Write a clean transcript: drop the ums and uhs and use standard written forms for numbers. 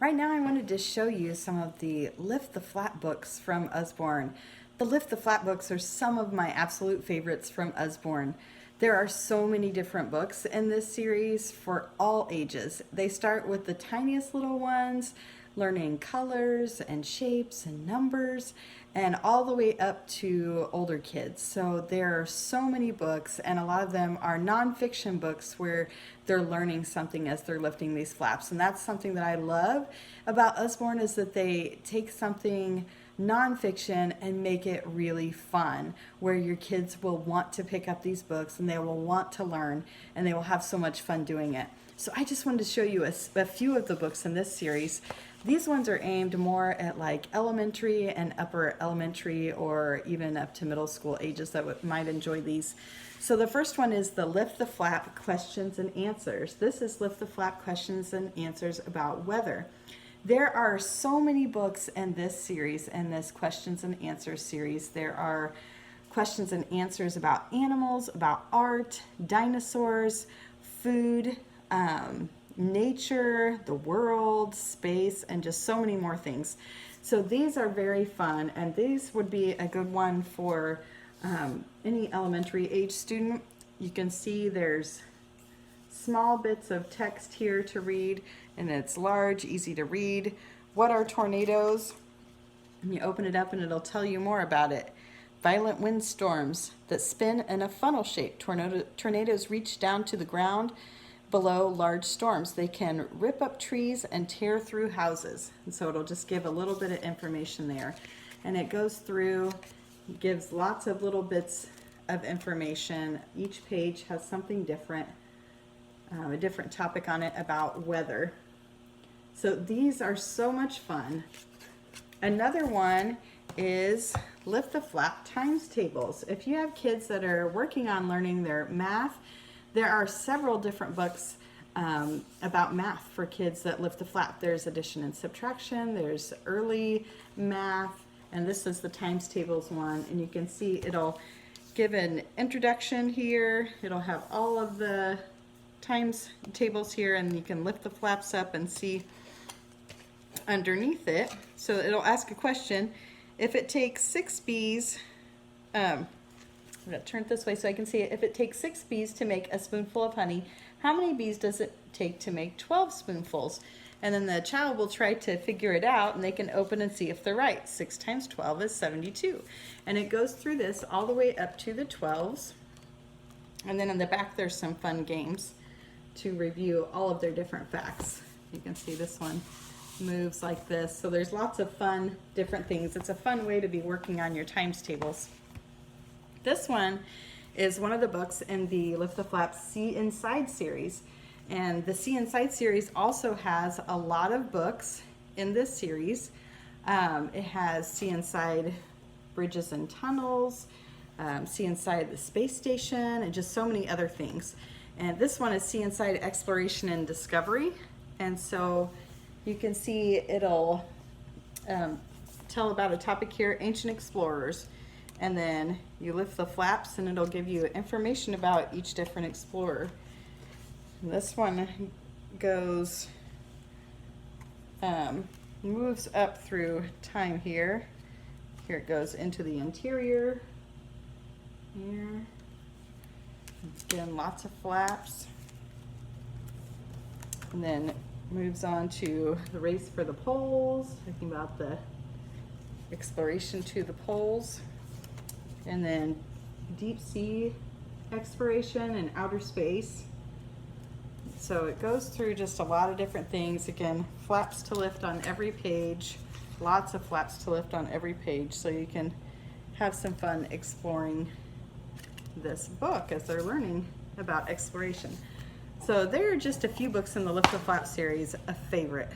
Right now I wanted to show you some of the Lift the Flap books from Usborne. The Lift the Flap books are some of my absolute favorites from Usborne. There are so many different books in this series for all ages. They start with the tiniest little ones, learning colors and shapes and numbers, and all the way up to older kids. So there are so many books, and a lot of them are nonfiction books where they're learning something as they're lifting these flaps. And that's something that I love about Usborne, is that they take something nonfiction and make it really fun, where your kids will want to pick up these books and they will want to learn and they will have so much fun doing it. So I just wanted to show you a few of the books in this series. These ones are aimed more at like elementary and upper elementary, or even up to middle school ages that might enjoy these. So the first one is the Lift the Flap Questions and Answers. This is Lift the Flap Questions and Answers about weather. There are so many books in this series, in this Questions and Answers series. There are questions and answers about animals, about art, dinosaurs, food, nature, the world, space, and just so many more things. So these are very fun, and these would be a good one for any elementary age student. You can see there's small bits of text here to read, and it's large, easy to read. What are tornadoes? And you open it up and it'll tell you more about it. Violent windstorms that spin in a funnel shape. Tornadoes reach down to the ground below large storms. They can rip up trees and tear through houses. And so it'll just give a little bit of information there. And it goes through, gives lots of little bits of information. Each page has something different, a different topic on it about weather. So these are so much fun. Another one is Lift the Flap Times Tables. If you have kids that are working on learning their math, there are several different books about math for kids that lift the flap. There's addition and subtraction, there's early math, and this is the times tables one. And you can see it'll give an introduction here. It'll have all of the times tables here, and you can lift the flaps up and see underneath it. So it'll ask a question. If it takes 6 bees, I'm going to turn it this way so I can see it. If it takes 6 bees to make a spoonful of honey, how many bees does it take to make 12 spoonfuls? And then the child will try to figure it out, and they can open and see if they're right. 6 times 12 is 72. And it goes through this all the way up to the 12s. And then in the back there's some fun games to review all of their different facts. You can see this one moves like this. So there's lots of fun different things. It's a fun way to be working on your times tables. This one is one of the books in the Lift the Flap See Inside series. And the See Inside series also has a lot of books in this series. It has See Inside Bridges and Tunnels, See Inside the Space Station, and just so many other things. And this one is See Inside Exploration and Discovery. And so you can see it'll tell about a topic here, ancient explorers. And then you lift the flaps and it'll give you information about each different explorer. And this one goes, moves up through time here. Here it goes into the interior. Here. Again, lots of flaps. And then moves on to the race for the poles, talking about the exploration to the poles. And then deep sea exploration and outer space. So it goes through just a lot of different things. Again, flaps to lift on every page, lots of flaps to lift on every page, so you can have some fun exploring this book as they're learning about exploration. So there are just a few books in the Lift the Flap series, a favorite.